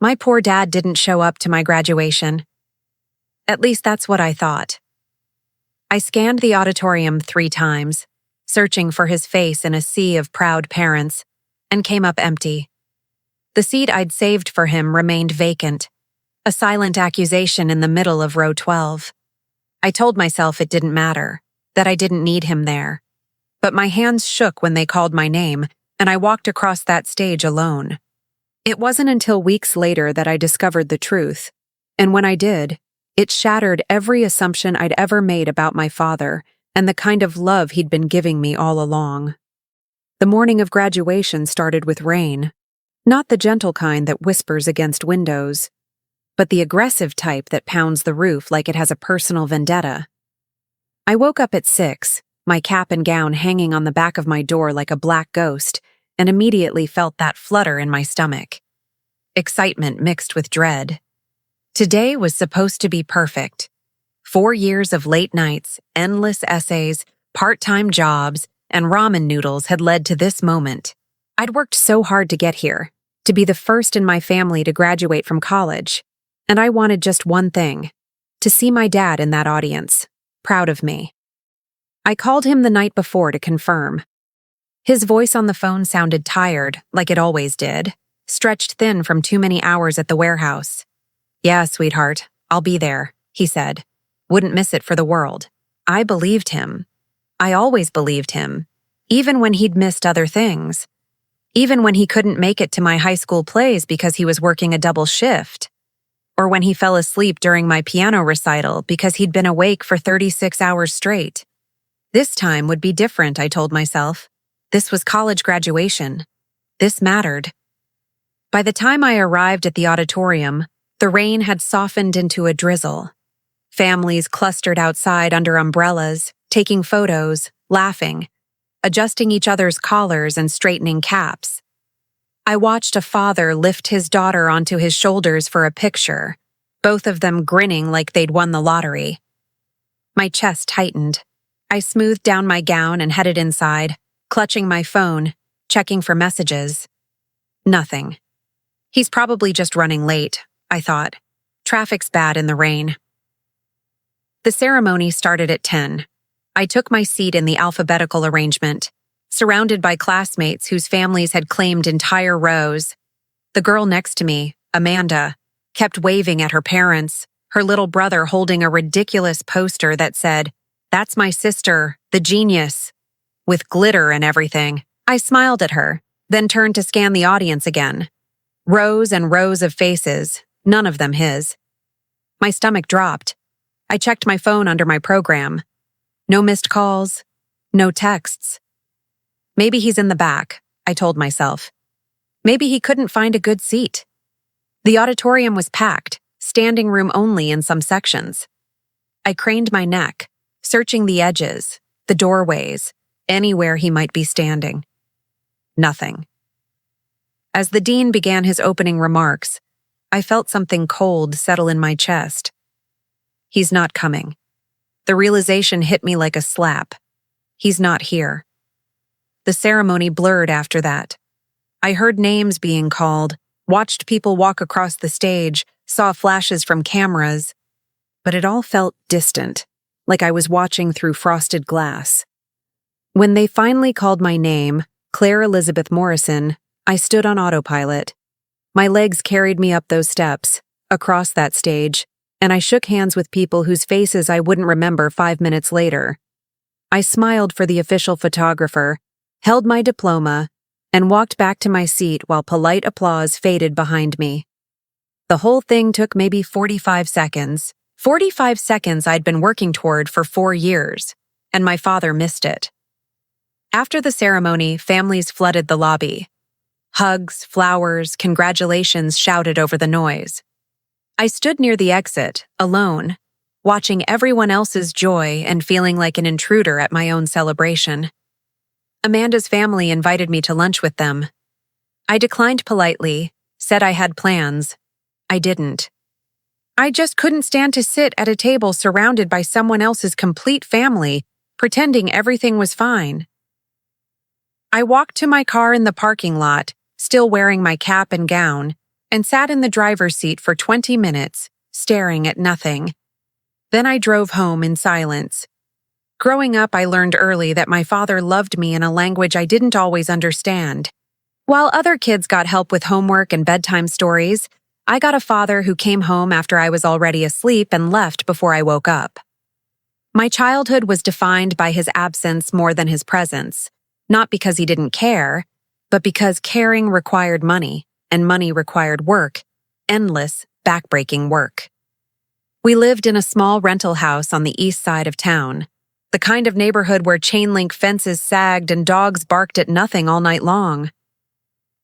My poor dad didn't show up to my graduation. At least that's what I thought. I scanned the auditorium 3 times, searching for his face in a sea of proud parents, and came up empty. The seat I'd saved for him remained vacant, a silent accusation in the middle of row 12. I told myself it didn't matter, that I didn't need him there. But my hands shook when they called my name, and I walked across that stage alone. It wasn't until weeks later that I discovered the truth, and when I did, it shattered every assumption I'd ever made about my father and the kind of love he'd been giving me all along. The morning of graduation started with rain, not the gentle kind that whispers against windows, but the aggressive type that pounds the roof like it has a personal vendetta. I woke up at 6, my cap and gown hanging on the back of my door like a black ghost, and immediately felt that flutter in my stomach. Excitement mixed with dread. Today was supposed to be perfect. 4 years of late nights, endless essays, part-time jobs, and ramen noodles had led to this moment. I'd worked so hard to get here, to be the first in my family to graduate from college, and I wanted just one thing, to see my dad in that audience, proud of me. I called him the night before to confirm. His voice on the phone sounded tired, like it always did, stretched thin from too many hours at the warehouse. "Yeah, sweetheart, I'll be there," he said. Wouldn't miss it for the world. I believed him. I always believed him, even when he'd missed other things. Even when he couldn't make it to my high school plays because he was working a double shift. Or when he fell asleep during my piano recital because he'd been awake for 36 hours straight. This time would be different, I told myself. This was college graduation. This mattered. By the time I arrived at the auditorium, the rain had softened into a drizzle. Families clustered outside under umbrellas, taking photos, laughing, adjusting each other's collars and straightening caps. I watched a father lift his daughter onto his shoulders for a picture, both of them grinning like they'd won the lottery. My chest tightened. I smoothed down my gown and headed inside, clutching my phone, checking for messages. Nothing. He's probably just running late, I thought. Traffic's bad in the rain. The ceremony started at 10. I took my seat in the alphabetical arrangement, surrounded by classmates whose families had claimed entire rows. The girl next to me, Amanda, kept waving at her parents, her little brother holding a ridiculous poster that said, "That's my sister, the genius," with glitter and everything. I smiled at her, then turned to scan the audience again. Rows and rows of faces, none of them his. My stomach dropped. I checked my phone under my program. No missed calls, no texts. Maybe he's in the back, I told myself. Maybe he couldn't find a good seat. The auditorium was packed, standing room only in some sections. I craned my neck, searching the edges, the doorways, anywhere he might be standing. Nothing. As the dean began his opening remarks, I felt something cold settle in my chest. He's not coming. The realization hit me like a slap. He's not here. The ceremony blurred after that. I heard names being called, watched people walk across the stage, saw flashes from cameras, but it all felt distant, like I was watching through frosted glass. When they finally called my name, Claire Elizabeth Morrison, I stood on autopilot. My legs carried me up those steps, across that stage, and I shook hands with people whose faces I wouldn't remember 5 minutes later. I smiled for the official photographer, held my diploma, and walked back to my seat while polite applause faded behind me. The whole thing took maybe 45 seconds. 45 seconds I'd been working toward for 4 years, and my father missed it. After the ceremony, families flooded the lobby. Hugs, flowers, congratulations shouted over the noise. I stood near the exit, alone, watching everyone else's joy and feeling like an intruder at my own celebration. Amanda's family invited me to lunch with them. I declined politely, said I had plans. I didn't. I just couldn't stand to sit at a table surrounded by someone else's complete family, pretending everything was fine. I walked to my car in the parking lot, still wearing my cap and gown, and sat in the driver's seat for 20 minutes, staring at nothing. Then I drove home in silence. Growing up, I learned early that my father loved me in a language I didn't always understand. While other kids got help with homework and bedtime stories, I got a father who came home after I was already asleep and left before I woke up. My childhood was defined by his absence more than his presence, not because he didn't care, but because caring required money, and money required work, endless, backbreaking work. We lived in a small rental house on the east side of town, the kind of neighborhood where chain-link fences sagged and dogs barked at nothing all night long.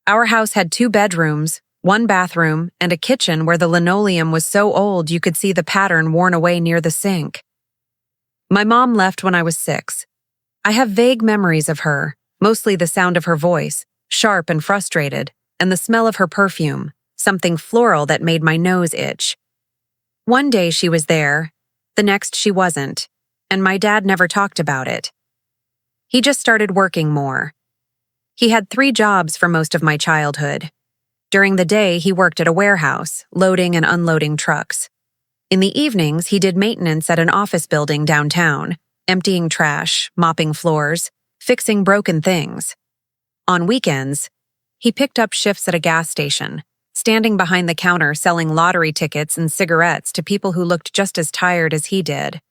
Our house had 2 bedrooms, 1 bathroom, and a kitchen where the linoleum was so old you could see the pattern worn away near the sink. My mom left when I was 6. I have vague memories of her, mostly the sound of her voice, sharp and frustrated, and the smell of her perfume, something floral that made my nose itch. One day she was there, the next she wasn't, and my dad never talked about it. He just started working more. He had 3 jobs for most of my childhood. During the day, he worked at a warehouse, loading and unloading trucks. In the evenings, he did maintenance at an office building downtown, emptying trash, mopping floors, fixing broken things. On weekends, he picked up shifts at a gas station, standing behind the counter selling lottery tickets and cigarettes to people who looked just as tired as he did.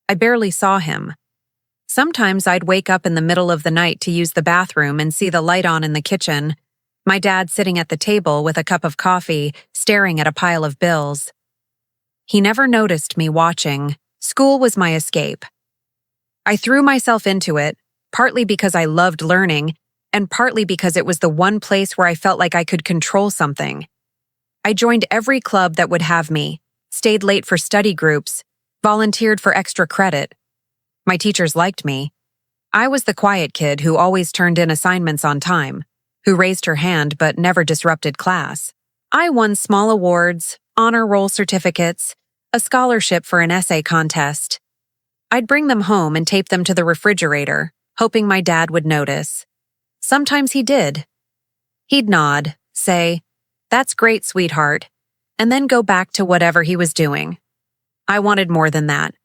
I barely saw him. Sometimes I'd wake up in the middle of the night to use the bathroom and see the light on in the kitchen, my dad sitting at the table with a cup of coffee, staring at a pile of bills. He never noticed me watching. School was my escape. I threw myself into it, partly because I loved learning, and partly because it was the one place where I felt like I could control something. I joined every club that would have me, stayed late for study groups, volunteered for extra credit. My teachers liked me. I was the quiet kid who always turned in assignments on time, who raised her hand but never disrupted class. I won small awards, honor roll certificates, a scholarship for an essay contest. I'd bring them home and tape them to the refrigerator, hoping my dad would notice. Sometimes he did. He'd nod, say, "That's great, sweetheart," and then go back to whatever he was doing. I wanted more than that.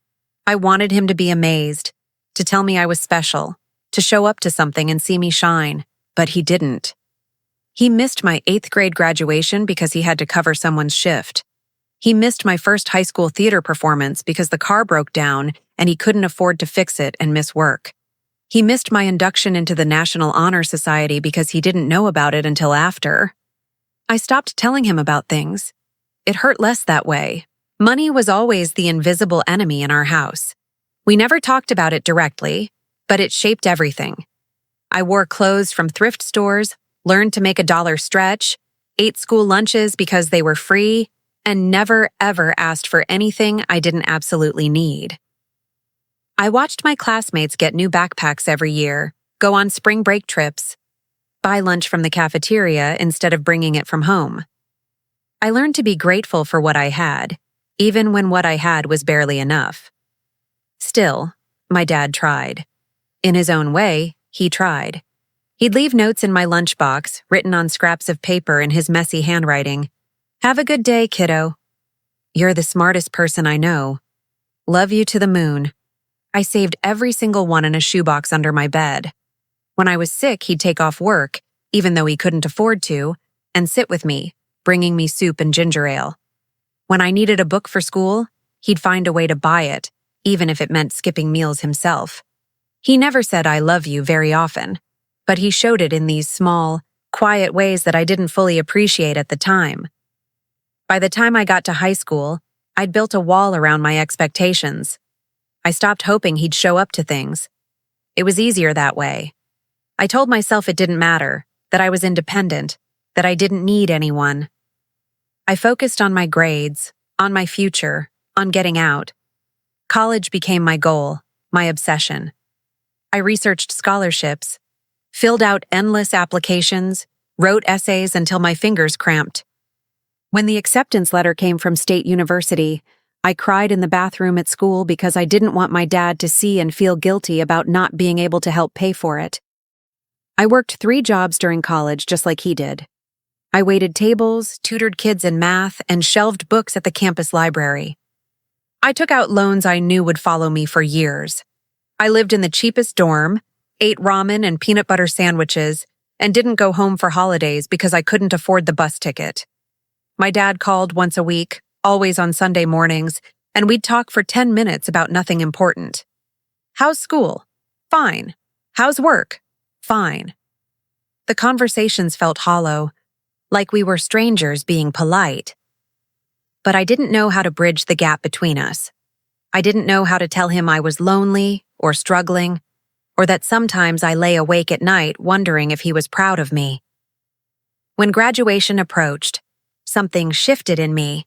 I wanted him to be amazed, to tell me I was special, to show up to something and see me shine, but he didn't. He missed my 8th grade graduation because he had to cover someone's shift. He missed my first high school theater performance because the car broke down and he couldn't afford to fix it and miss work. He missed my induction into the National Honor Society because he didn't know about it until after. I stopped telling him about things. It hurt less that way. Money was always the invisible enemy in our house. We never talked about it directly, but it shaped everything. I wore clothes from thrift stores, learned to make a dollar stretch, ate school lunches because they were free, and never, ever asked for anything I didn't absolutely need. I watched my classmates get new backpacks every year, go on spring break trips, buy lunch from the cafeteria instead of bringing it from home. I learned to be grateful for what I had, even when what I had was barely enough. Still, my dad tried. In his own way, he tried. He'd leave notes in my lunchbox, written on scraps of paper in his messy handwriting. "Have a good day, kiddo. You're the smartest person I know. Love you to the moon." I saved every single one in a shoebox under my bed. When I was sick, he'd take off work, even though he couldn't afford to, and sit with me, bringing me soup and ginger ale. When I needed a book for school, he'd find a way to buy it, even if it meant skipping meals himself. He never said "I love you" very often, but he showed it in these small, quiet ways that I didn't fully appreciate at the time. By the time I got to high school, I'd built a wall around my expectations. I stopped hoping he'd show up to things. It was easier that way. I told myself it didn't matter, that I was independent, that I didn't need anyone. I focused on my grades, on my future, on getting out. College became my goal, my obsession. I researched scholarships, filled out endless applications, wrote essays until my fingers cramped. When the acceptance letter came from State University, I cried in the bathroom at school because I didn't want my dad to see and feel guilty about not being able to help pay for it. I worked 3 jobs during college just like he did. I waited tables, tutored kids in math, and shelved books at the campus library. I took out loans I knew would follow me for years. I lived in the cheapest dorm, ate ramen and peanut butter sandwiches, and didn't go home for holidays because I couldn't afford the bus ticket. My dad called once a week, always on Sunday mornings, and we'd talk for 10 minutes about nothing important. How's school? Fine. How's work? Fine. The conversations felt hollow, like we were strangers being polite. But I didn't know how to bridge the gap between us. I didn't know how to tell him I was lonely or struggling, or that sometimes I lay awake at night wondering if he was proud of me. When graduation approached, something shifted in me.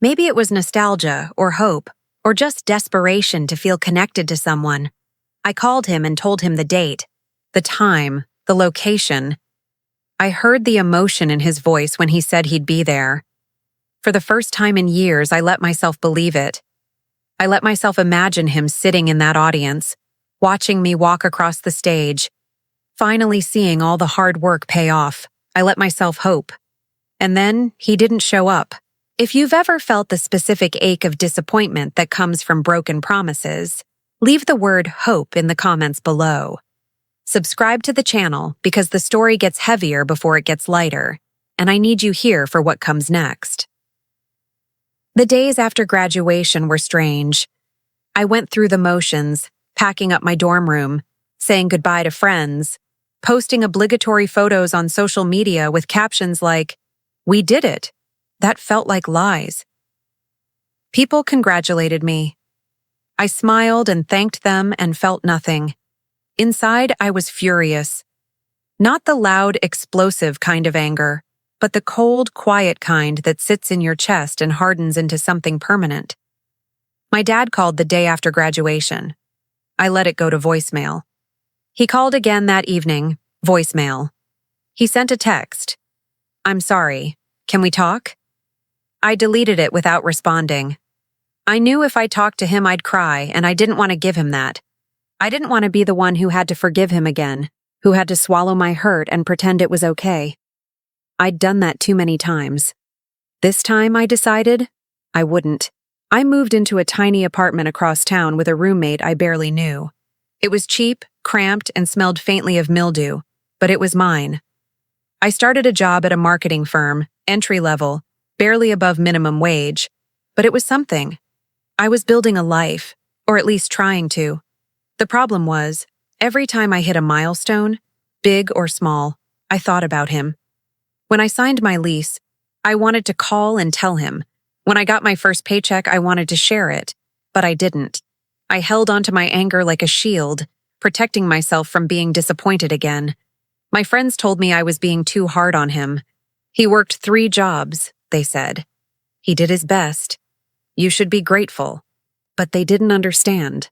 Maybe it was nostalgia or hope, or just desperation to feel connected to someone. I called him and told him the date, the time, the location. I heard the emotion in his voice when he said he'd be there. For the first time in years, I let myself believe it. I let myself imagine him sitting in that audience, watching me walk across the stage, finally seeing all the hard work pay off. I let myself hope. And then he didn't show up. If you've ever felt the specific ache of disappointment that comes from broken promises, leave the word hope in the comments below. Subscribe to the channel because the story gets heavier before it gets lighter, and I need you here for what comes next. The days after graduation were strange. I went through the motions, packing up my dorm room, saying goodbye to friends, posting obligatory photos on social media with captions like, "We did it." That felt like lies. People congratulated me. I smiled and thanked them and felt nothing. Inside, I was furious. Not the loud, explosive kind of anger, but the cold, quiet kind that sits in your chest and hardens into something permanent. My dad called the day after graduation. I let it go to voicemail. He called again that evening, voicemail. He sent a text. "I'm sorry. Can we talk?" I deleted it without responding. I knew if I talked to him I'd cry, and I didn't want to give him that. I didn't want to be the one who had to forgive him again, who had to swallow my hurt and pretend it was okay. I'd done that too many times. This time, I decided, I wouldn't. I moved into a tiny apartment across town with a roommate I barely knew. It was cheap, cramped, and smelled faintly of mildew, but it was mine. I started a job at a marketing firm, entry-level, barely above minimum wage, but it was something. I was building a life, or at least trying to. The problem was, every time I hit a milestone, big or small, I thought about him. When I signed my lease, I wanted to call and tell him. When I got my first paycheck, I wanted to share it, but I didn't. I held onto my anger like a shield, protecting myself from being disappointed again. My friends told me I was being too hard on him. He worked 3 jobs, they said. He did his best. You should be grateful. But they didn't understand.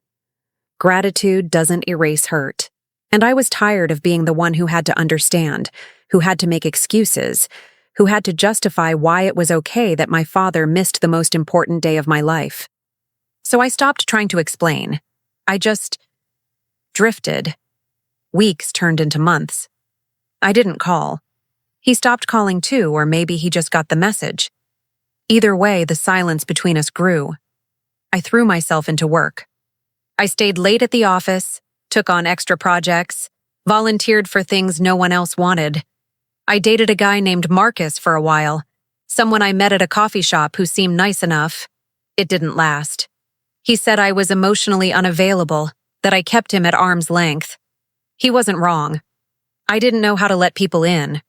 Gratitude doesn't erase hurt. And I was tired of being the one who had to understand, who had to make excuses, who had to justify why it was okay that my father missed the most important day of my life. So I stopped trying to explain. I just drifted. Weeks turned into months. I didn't call. He stopped calling too, or maybe he just got the message. Either way, the silence between us grew. I threw myself into work. I stayed late at the office, took on extra projects, volunteered for things no one else wanted. I dated a guy named Marcus for a while, someone I met at a coffee shop who seemed nice enough. It didn't last. He said I was emotionally unavailable, that I kept him at arm's length. He wasn't wrong. I didn't know how to let people in.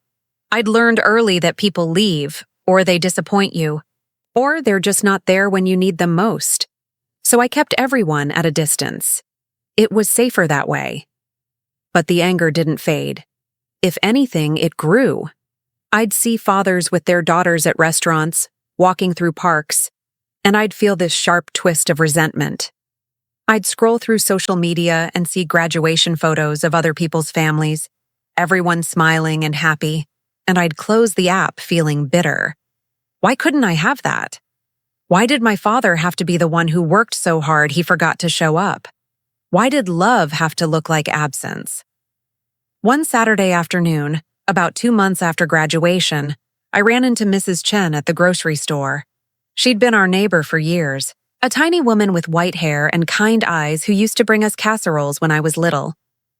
I'd learned early that people leave, or they disappoint you, or they're just not there when you need them most. So I kept everyone at a distance. It was safer that way. But the anger didn't fade. If anything, it grew. I'd see fathers with their daughters at restaurants, walking through parks, and I'd feel this sharp twist of resentment. I'd scroll through social media and see graduation photos of other people's families, everyone smiling and happy, and I'd close the app feeling bitter. Why couldn't I have that? Why did my father have to be the one who worked so hard he forgot to show up? Why did love have to look like absence? One Saturday afternoon, about 2 months after graduation, I ran into Mrs. Chen at the grocery store. She'd been our neighbor for years, a tiny woman with white hair and kind eyes who used to bring us casseroles when I was little.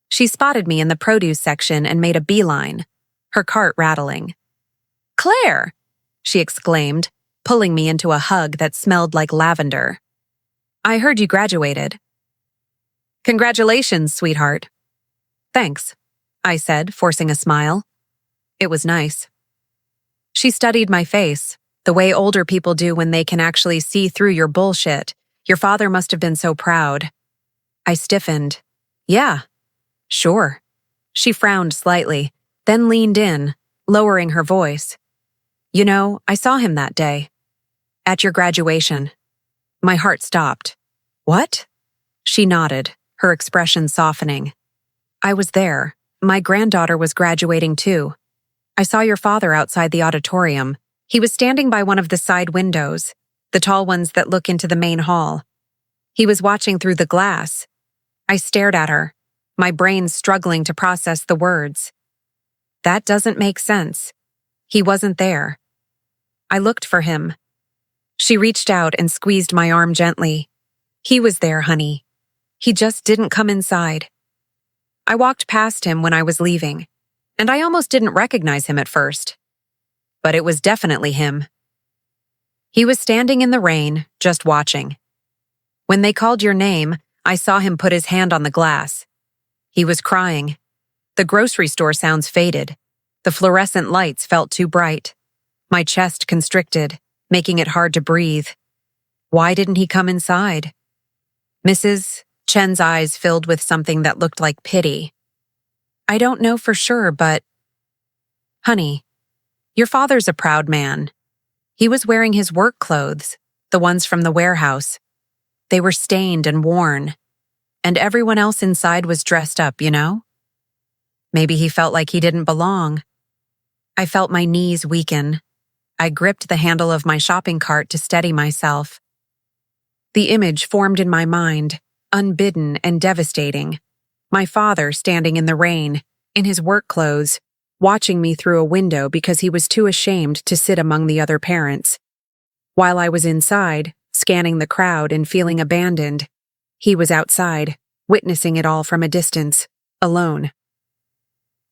She spotted me in the produce section and made a beeline, her cart rattling. "Claire!" she exclaimed, pulling me into a hug that smelled like lavender. "I heard you graduated." "Congratulations, sweetheart." "Thanks," I said, forcing a smile. It was nice. She studied my face, the way older people do when they can actually see through your bullshit. "Your father must have been so proud." I stiffened. "Yeah, sure." She frowned slightly, then leaned in, lowering her voice. "You know, I saw him that day. At your graduation." My heart stopped. "What?" She nodded, her expression softening. "I was there. My granddaughter was graduating too. I saw your father outside the auditorium. He was standing by one of the side windows, the tall ones that look into the main hall. He was watching through the glass." I stared at her, my brain struggling to process the words. "That doesn't make sense. He wasn't there." I looked for him. She reached out and squeezed my arm gently. "He was there, honey. He just didn't come inside." I walked past him when I was leaving, and I almost didn't recognize him at first. But it was definitely him. He was standing in the rain, just watching. When they called your name, I saw him put his hand on the glass. He was crying. The grocery store sounds faded. The fluorescent lights felt too bright. My chest constricted, making it hard to breathe. Why didn't he come inside? Mrs. Chen's eyes filled with something that looked like pity. "I don't know for sure, but..." "Honey, your father's a proud man. He was wearing his work clothes, the ones from the warehouse. They were stained and worn, and everyone else inside was dressed up, you know? Maybe he felt like he didn't belong." I felt my knees weaken. I gripped the handle of my shopping cart to steady myself. The image formed in my mind, unbidden and devastating. My father standing in the rain, in his work clothes, watching me through a window because he was too ashamed to sit among the other parents. While I was inside, scanning the crowd and feeling abandoned, he was outside, witnessing it all from a distance, alone.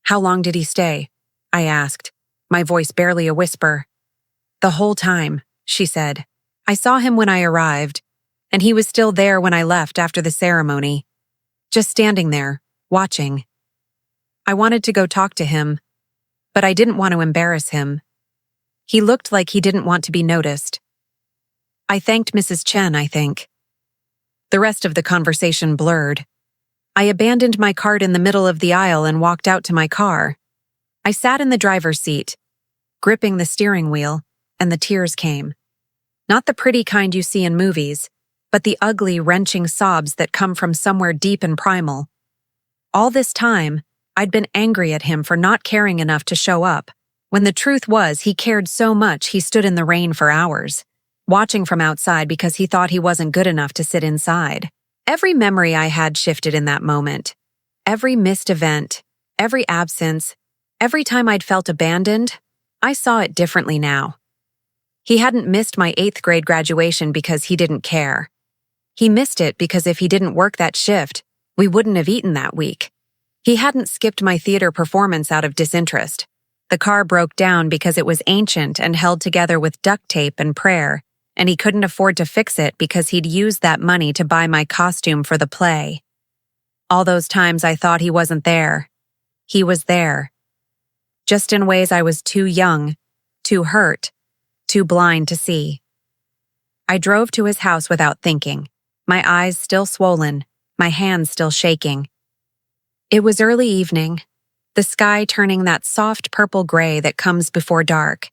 "How long did he stay?" I asked, my voice barely a whisper. "The whole time," she said. "I saw him when I arrived, and he was still there when I left after the ceremony. Just standing there, watching. I wanted to go talk to him, but I didn't want to embarrass him. He looked like he didn't want to be noticed. I thanked Mrs. Chen, I think." The rest of the conversation blurred. I abandoned my cart in the middle of the aisle and walked out to my car. I sat in the driver's seat, gripping the steering wheel, and the tears came. Not the pretty kind you see in movies, but the ugly, wrenching sobs that come from somewhere deep and primal. All this time, I'd been angry at him for not caring enough to show up, when the truth was he cared so much he stood in the rain for hours, watching from outside because he thought he wasn't good enough to sit inside. Every memory I had shifted in that moment. Every missed event, every absence, every time I'd felt abandoned, I saw it differently now. He hadn't missed my 8th grade graduation because he didn't care. He missed it because if he didn't work that shift, we wouldn't have eaten that week. He hadn't skipped my theater performance out of disinterest. The car broke down because it was ancient and held together with duct tape and prayer, and he couldn't afford to fix it because he'd used that money to buy my costume for the play. All those times I thought he wasn't there. He was there. Just in ways I was too young, too hurt, too blind to see. I drove to his house without thinking, my eyes still swollen, my hands still shaking. It was early evening, the sky turning that soft purple gray that comes before dark.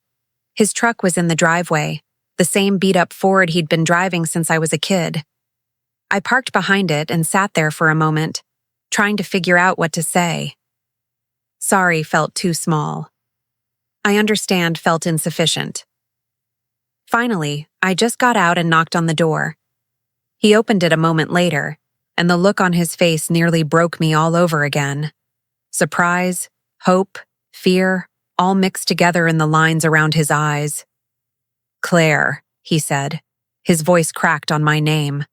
His truck was in the driveway, the same beat-up Ford he'd been driving since I was a kid. I parked behind it and sat there for a moment, trying to figure out what to say. Sorry felt too small. I understand felt insufficient. Finally, I just got out and knocked on the door. He opened it a moment later, and the look on his face nearly broke me all over again. Surprise, hope, fear, all mixed together in the lines around his eyes. "Claire," he said. His voice cracked on my name.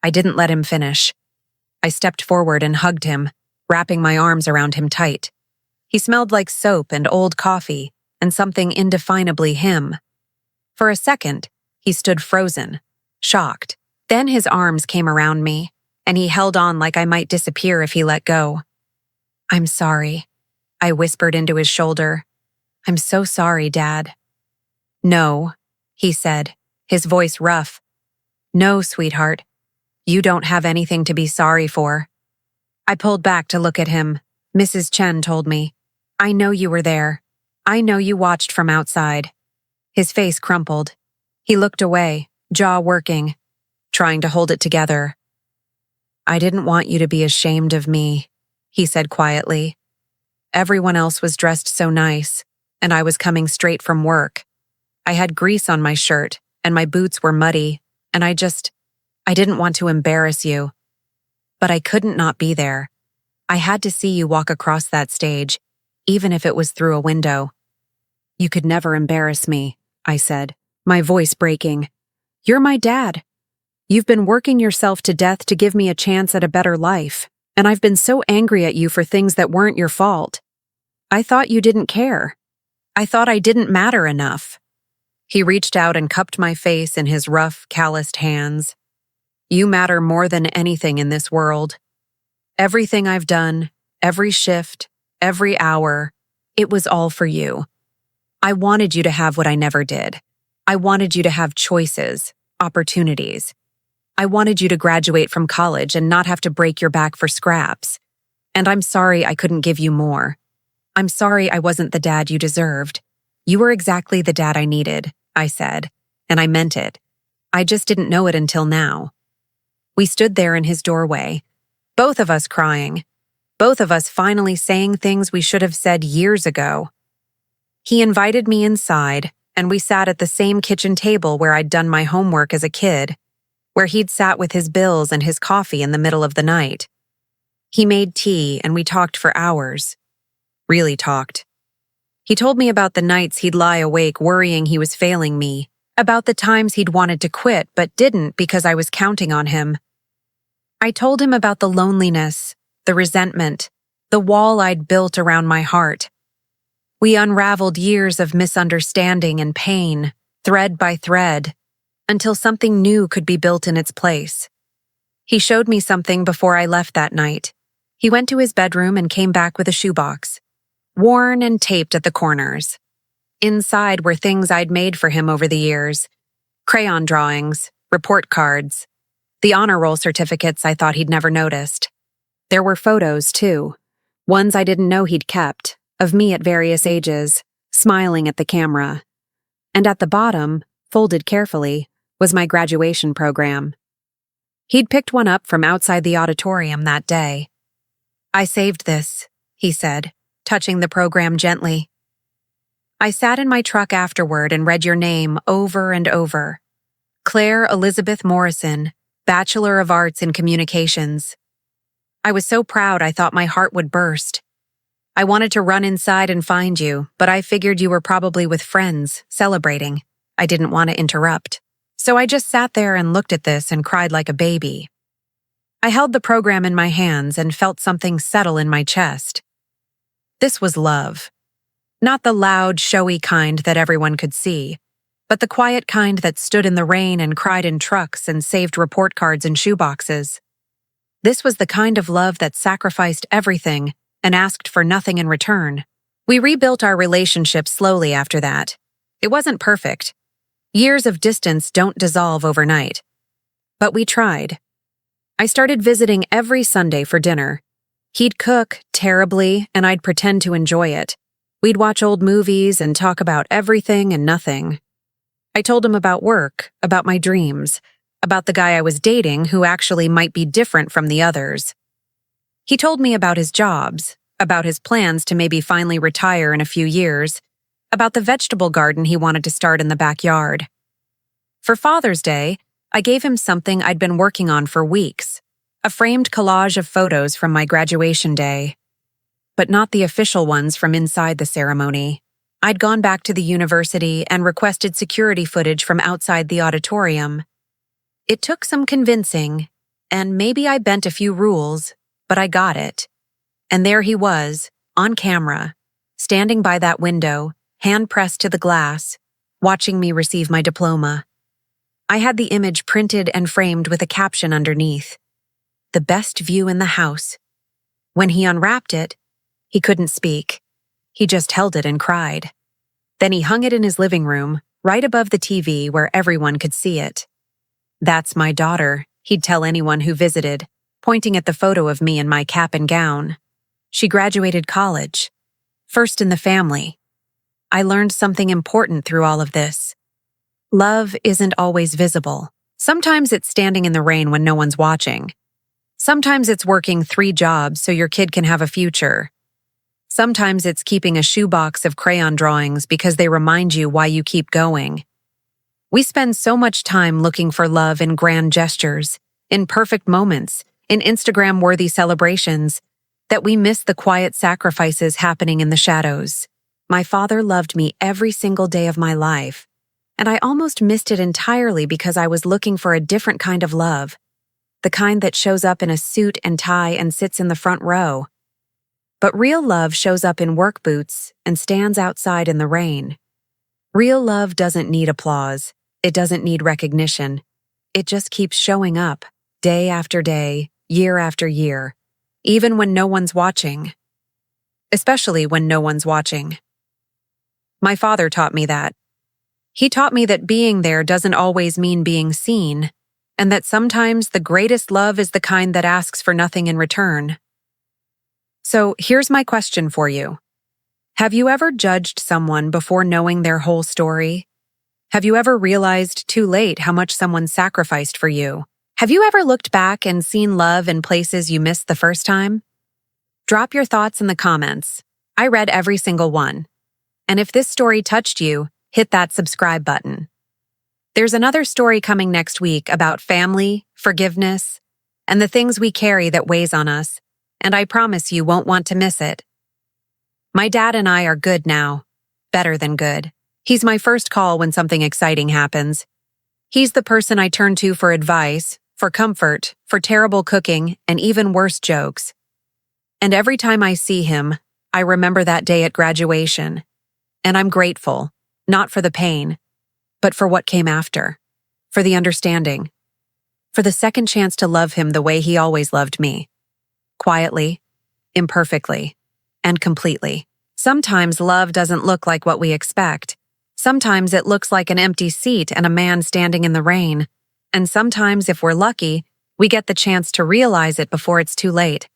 I didn't let him finish. I stepped forward and hugged him, wrapping my arms around him tight. He smelled like soap and old coffee, and something indefinably him. For a second, he stood frozen, shocked. Then his arms came around me, and he held on like I might disappear if he let go. "I'm sorry," I whispered into his shoulder. "I'm so sorry, Dad." "No," he said, his voice rough. "No, sweetheart. You don't have anything to be sorry for." I pulled back to look at him. Mrs. Chen told me, "I know you were there. I know you watched from outside." His face crumpled. He looked away, jaw working, trying to hold it together. "I didn't want you to be ashamed of me," he said quietly. "Everyone else was dressed so nice, and I was coming straight from work. I had grease on my shirt, and my boots were muddy, and I didn't want to embarrass you. But I couldn't not be there. I had to see you walk across that stage, even if it was through a window." "You could never embarrass me," I said, my voice breaking. "You're my dad. You've been working yourself to death to give me a chance at a better life, and I've been so angry at you for things that weren't your fault. I thought you didn't care. I thought I didn't matter enough." He reached out and cupped my face in his rough, calloused hands. "You matter more than anything in this world. Everything I've done, every shift, every hour, it was all for you. I wanted you to have what I never did. I wanted you to have choices, opportunities. I wanted you to graduate from college and not have to break your back for scraps. And I'm sorry I couldn't give you more. I'm sorry I wasn't the dad you deserved. You were exactly the dad I needed," I said, and I meant it. I just didn't know it until now. We stood there in his doorway, both of us crying, both of us finally saying things we should have said years ago. He invited me inside, and we sat at the same kitchen table where I'd done my homework as a kid, where he'd sat with his bills and his coffee in the middle of the night. He made tea, and we talked for hours. Really talked. He told me about the nights he'd lie awake worrying he was failing me, about the times he'd wanted to quit but didn't because I was counting on him. I told him about the loneliness, the resentment, the wall I'd built around my heart. We unraveled years of misunderstanding and pain, thread by thread, until something new could be built in its place. He showed me something before I left that night. He went to his bedroom and came back with a shoebox, worn and taped at the corners. Inside were things I'd made for him over the years: crayon drawings, report cards, the honor roll certificates I thought he'd never noticed. There were photos, too, ones I didn't know he'd kept, of me at various ages, smiling at the camera. And at the bottom, folded carefully, was my graduation program. He'd picked one up from outside the auditorium that day. "I saved this," he said, touching the program gently. "I sat in my truck afterward and read your name over and over. Claire Elizabeth Morrison, Bachelor of Arts in Communications. I was so proud I thought my heart would burst. I wanted to run inside and find you, but I figured you were probably with friends, celebrating. I didn't want to interrupt. So I just sat there and looked at this and cried like a baby." I held the program in my hands and felt something settle in my chest. This was love. Not the loud, showy kind that everyone could see, but the quiet kind that stood in the rain and cried in trucks and saved report cards and shoeboxes. This was the kind of love that sacrificed everything and asked for nothing in return. We rebuilt our relationship slowly after that. It wasn't perfect. Years of distance don't dissolve overnight. But we tried. I started visiting every Sunday for dinner. He'd cook terribly, and I'd pretend to enjoy it. We'd watch old movies and talk about everything and nothing. I told him about work, about my dreams, about the guy I was dating who actually might be different from the others. He told me about his jobs, about his plans to maybe finally retire in a few years, about the vegetable garden he wanted to start in the backyard. For Father's Day, I gave him something I'd been working on for weeks, a framed collage of photos from my graduation day. But not the official ones from inside the ceremony. I'd gone back to the university and requested security footage from outside the auditorium. It took some convincing, and maybe I bent a few rules, but I got it. And there he was, on camera, standing by that window, hand pressed to the glass, watching me receive my diploma. I had the image printed and framed with a caption underneath. The best view in the house. When he unwrapped it, he couldn't speak. He just held it and cried. Then he hung it in his living room, right above the TV where everyone could see it. "That's my daughter," he'd tell anyone who visited, pointing at the photo of me in my cap and gown. "She graduated college. First in the family." I learned something important through all of this. Love isn't always visible. Sometimes it's standing in the rain when no one's watching. Sometimes it's working 3 jobs so your kid can have a future. Sometimes it's keeping a shoebox of crayon drawings because they remind you why you keep going. We spend so much time looking for love in grand gestures, in perfect moments, in Instagram-worthy celebrations, that we miss the quiet sacrifices happening in the shadows. My father loved me every single day of my life, and I almost missed it entirely because I was looking for a different kind of love, the kind that shows up in a suit and tie and sits in the front row. But real love shows up in work boots and stands outside in the rain. Real love doesn't need applause. It doesn't need recognition. It just keeps showing up, day after day, year after year, even when no one's watching. Especially when no one's watching. My father taught me that. He taught me that being there doesn't always mean being seen, and that sometimes the greatest love is the kind that asks for nothing in return. So here's my question for you. Have you ever judged someone before knowing their whole story? Have you ever realized too late how much someone sacrificed for you? Have you ever looked back and seen love in places you missed the first time? Drop your thoughts in the comments. I read every single one. And if this story touched you, hit that subscribe button. There's another story coming next week about family, forgiveness, and the things we carry that weighs on us, and I promise you won't want to miss it. My dad and I are good now. Better than good. He's my first call when something exciting happens. He's the person I turn to for advice, for comfort, for terrible cooking, and even worse jokes. And every time I see him, I remember that day at graduation. And I'm grateful, not for the pain, but for what came after, for the understanding, for the second chance to love him the way he always loved me. Quietly, imperfectly, and completely. Sometimes love doesn't look like what we expect. Sometimes it looks like an empty seat and a man standing in the rain. And sometimes, if we're lucky, we get the chance to realize it before it's too late.